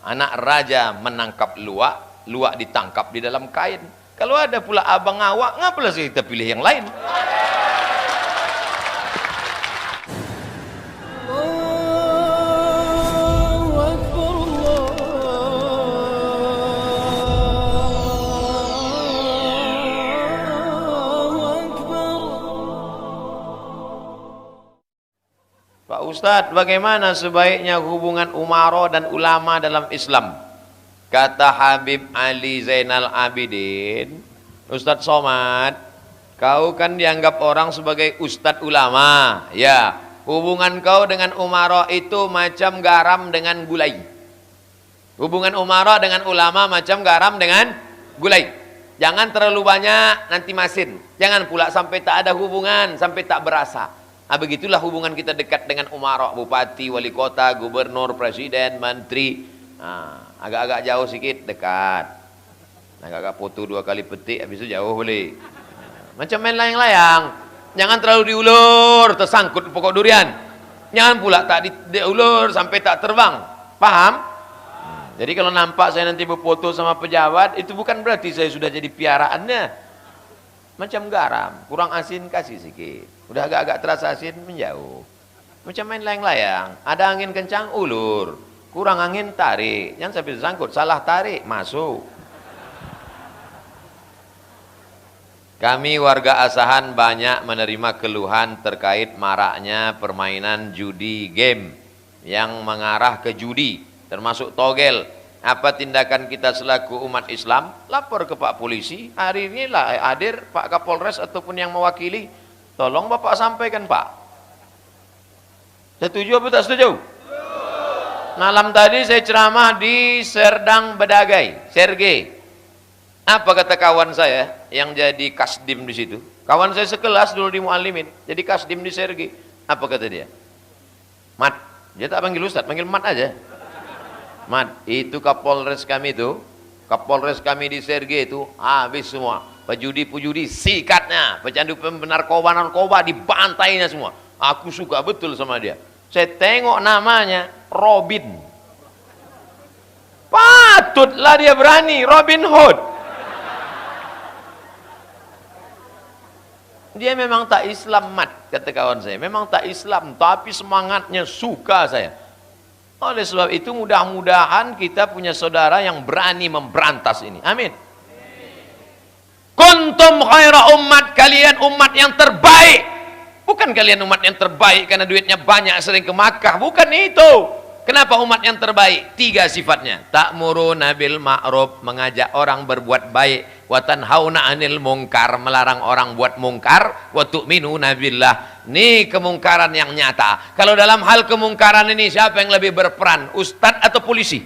Anak raja menangkap luwak, luwak ditangkap di dalam kain. Kalau ada pula abang awak, ngapalah kita pilih yang lain? Pak Ustadz, bagaimana sebaiknya hubungan umara dan ulama dalam Islam? Kata Habib Ali Zainal Abidin, Ustadz Somad, kau kan dianggap orang sebagai ustadz ulama. Ya, hubungan kau dengan umara itu macam garam dengan gulai. Hubungan umara dengan ulama macam garam dengan gulai. Jangan terlalu banyak, nanti masin. Jangan pula sampai tak ada hubungan, sampai tak berasa. Nah, begitulah hubungan kita dekat dengan umara, bupati, wali kota, gubernur, presiden, menteri. Nah, agak-agak jauh sikit, dekat. Agak-agak foto 2 kali petik, habis itu jauh boleh. Macam main layang-layang. Jangan terlalu diulur, tersangkut pokok durian. Jangan pula tak diulur sampai tak terbang. Paham? Jadi kalau nampak saya nanti berfoto sama pejabat, itu bukan berarti saya sudah jadi piaraannya. Macam garam, kurang asin kasih sikit. Udah agak-agak terasa asin, menjauh. Macam main layang-layang. Ada angin kencang, ulur. Kurang angin, tarik. Jangan sampai tersangkut. Salah tarik, masuk. Kami warga Asahan banyak menerima keluhan terkait maraknya permainan judi game yang mengarah ke judi, termasuk togel. Apa tindakan kita selaku umat Islam? Lapor ke Pak Polisi. Hari ini lah hadir Pak Kapolres ataupun yang mewakili. Tolong Bapak sampaikan, Pak. Setuju atau tak setuju? Malam tadi saya ceramah di Serdang Bedagai, Sergei. Apa kata kawan saya yang jadi kasdim di situ? Kawan saya sekelas dulu di Muallimin, jadi kasdim di Sergei. Apa kata dia? Mat, dia tak panggil Ustaz, panggil Mat aja. Mat, itu Kapolres kami di Sergei itu habis semua. Pejudi-pejudi sikatnya, pecandu narkoba dibantainya semua. Aku suka betul sama dia. Saya tengok namanya Robin. Patutlah dia berani, Robin Hood. Dia memang tak Islam, Mat, kata kawan saya. Memang tak Islam, tapi semangatnya suka saya. Oleh sebab itu mudah-mudahan kita punya saudara yang berani memberantas ini. Amin. Kuntum khaira ummat, kalian umat yang terbaik. Bukan kalian umat yang terbaik karena duitnya banyak sering ke Makkah. Bukan itu. Kenapa umat yang terbaik? 3 sifatnya. Ta'muruna bil ma'ruf, mengajak orang berbuat baik. Wa tanhauna 'anil munkar, melarang orang buat mungkar. Wa tu'minuna billah. Ini kemungkaran yang nyata. Kalau dalam hal kemungkaran ini siapa yang lebih berperan? Ustadz atau polisi?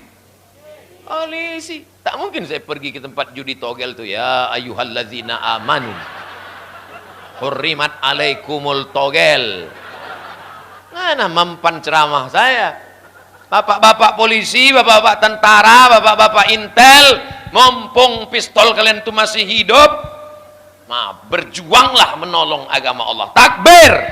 Polisi. Tak mungkin saya pergi ke tempat judi togel itu. Ya ayyuhallazina amanu hurrimat alaikumul togel. Mana mempan ceramah saya? Bapak-bapak polisi, bapak-bapak tentara, bapak-bapak intel, mumpung pistol kalian itu masih hidup, berjuanglah menolong agama Allah. Takbir.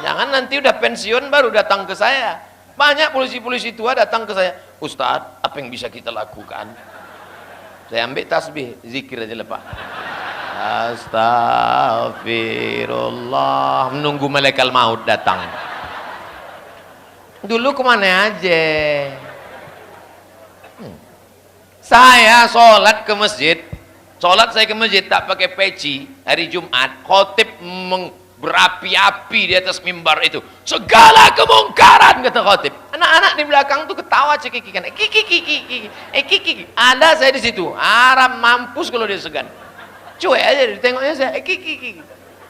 Jangan nanti udah pensiun baru datang ke saya. Banyak polisi-polisi tua datang ke saya. Ustadz, apa yang bisa kita lakukan? Saya ambil tasbih, zikir aja lah, Pak. Astagfirullah. Menunggu malaikat maut datang. Dulu kemana aja? Saya sholat ke masjid. Sholat saya ke masjid tak pakai peci. Hari Jumat, khotib berapi-api di atas mimbar itu. Segala kemungkaran, kata khotib. Anak-anak di belakang tuh ketawa cekikikan. Kiki. Ada saya di situ. Haram mampus kalau dia segan. Cuek aja ditengoknya saya. Kiki.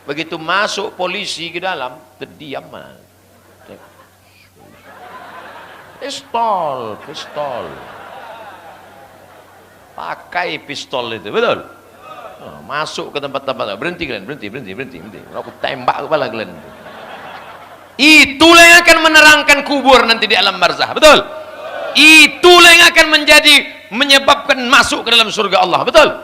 Begitu masuk polisi ke dalam, terdiam. Pistol. Pakai pistol itu, betul? Masuk ke tempat-tempat. Berhenti kalian, berhenti. Aku tembak kepala kalian. Itulah yang akan menerangkan kubur nanti di alam barzah, betul? Itulah yang akan menyebabkan masuk ke dalam surga Allah, betul?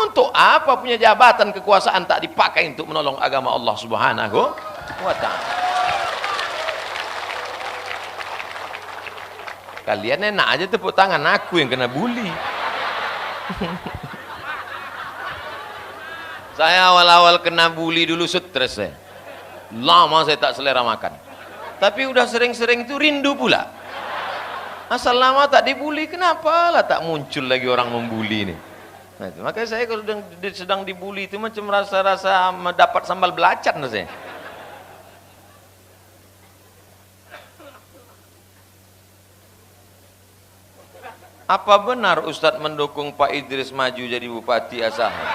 Untuk apa punya jabatan kekuasaan tak dipakai untuk menolong agama Allah Subhanahu wa ta'ala? Kalian enak aja tepuk tangan, aku yang kena bully. Saya awal-awal kena bully dulu stres saya. Lama saya tak selera makan. Tapi udah sering-sering itu rindu pula. Asal lama tak dibully, kenapa lah tak muncul lagi orang membuli ini. Nah, itu. Makanya saya kalau sedang dibully itu macam rasa-rasa mendapat sambal belacan saya. Apa benar Ustadz mendukung Pak Idris maju jadi Bupati Asahan?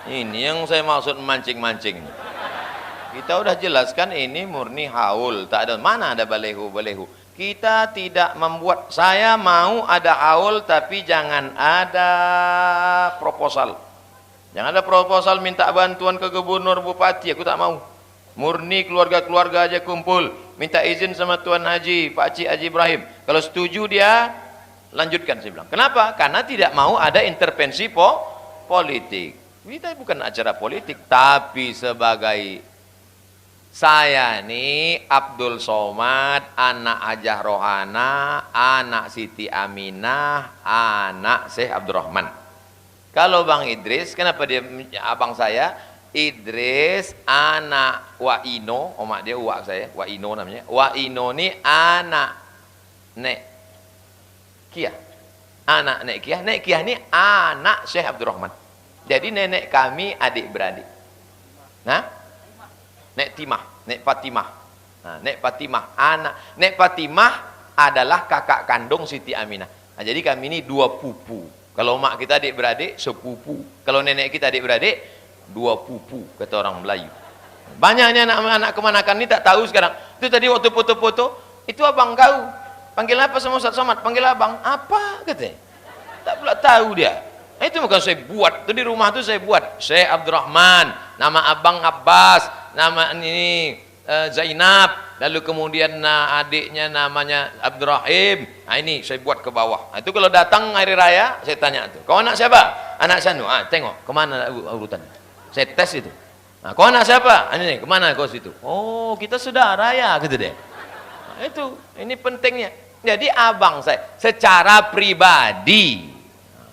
Ini yang saya maksud mancing-mancing. Kita udah jelaskan ini murni haul, tak ada mana ada balehu. Kita tidak membuat, saya mau ada haul tapi jangan ada proposal. Jangan ada proposal minta bantuan ke gubernur bupati, aku tak mau. Murni keluarga-keluarga aja kumpul, minta izin sama Tuan Haji, Pak Cik Haji Ibrahim. Kalau setuju dia lanjutkan, saya bilang. Kenapa? Karena tidak mau ada intervensi politik. Kita bukan acara politik, tapi sebagai saya nih Abdul Somad, anak Hajah Rohana, anak Siti Aminah, anak Syekh Abdurrahman. Kalau Bang Idris, kenapa dia abang saya? Idris anak Waino, omak dia uak saya, Waino namanya. Waino ni anak Nek Kiah. Anak Nek Kiah. Nek Kiah ni anak Syekh Abdurrahman. Jadi nenek kami adik-beradik. Nah, Nek Timah, Nek Fatimah. Nah, Nek Fatimah, anak Nek Fatimah adalah kakak kandung Siti Aminah. Nah, jadi kami ini dua pupu. Kalau mak kita adik-beradik, sepupu. Kalau nenek kita adik-beradik, dua pupu, kata orang Melayu. Banyaknya anak-anak kemanakan ini tak tahu sekarang. Itu tadi waktu foto-foto, itu abang kau. Panggil apa sama Ustaz Somad? Panggil abang. Apa? Katanya. Tak pula tahu dia. Itu bukan saya buat, itu di rumah itu saya buat. Syekh Abdurrahman, nama abang Abbas, nama ini Zainab, lalu kemudian adiknya namanya Abdurrahim. Nah ini saya buat ke bawah. Nah, itu kalau datang hari raya saya tanya tuh, kau anak siapa? Anak Sanu. Ah tengok kemana urutannya. Saya tes itu. Nah, kau anak siapa? Ini kemana kau situ? Oh kita saudara ya gitu deh. Nah, itu ini pentingnya. Jadi abang saya secara pribadi.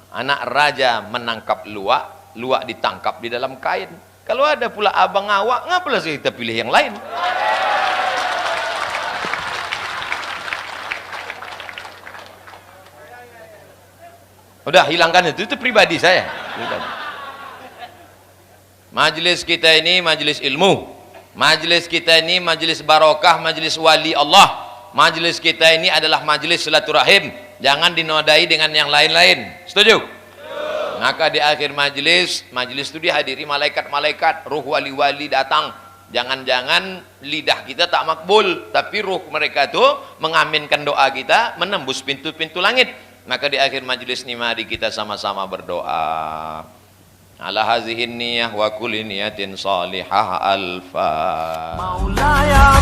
Anak raja menangkap luwak, luwak ditangkap di dalam kain. Kalau ada pula abang awak, ngapalah kita pilih yang lain? Udah hilangkan itu pribadi saya. Majelis kita ini majelis ilmu. Majelis kita ini majelis barokah, majelis wali Allah. Majelis kita ini adalah majelis silaturahim. Jangan dinodai dengan yang lain-lain. Setuju? Maka di akhir majelis itu dihadiri malaikat-malaikat, ruh wali-wali datang. Jangan-jangan lidah kita tak makbul, tapi ruh mereka itu mengaminkan doa kita, menembus pintu-pintu langit. Maka di akhir majelis ini mari kita sama-sama berdoa. Ala hazihin niyah wa kulli niyatin salihah al-fa. Maulaya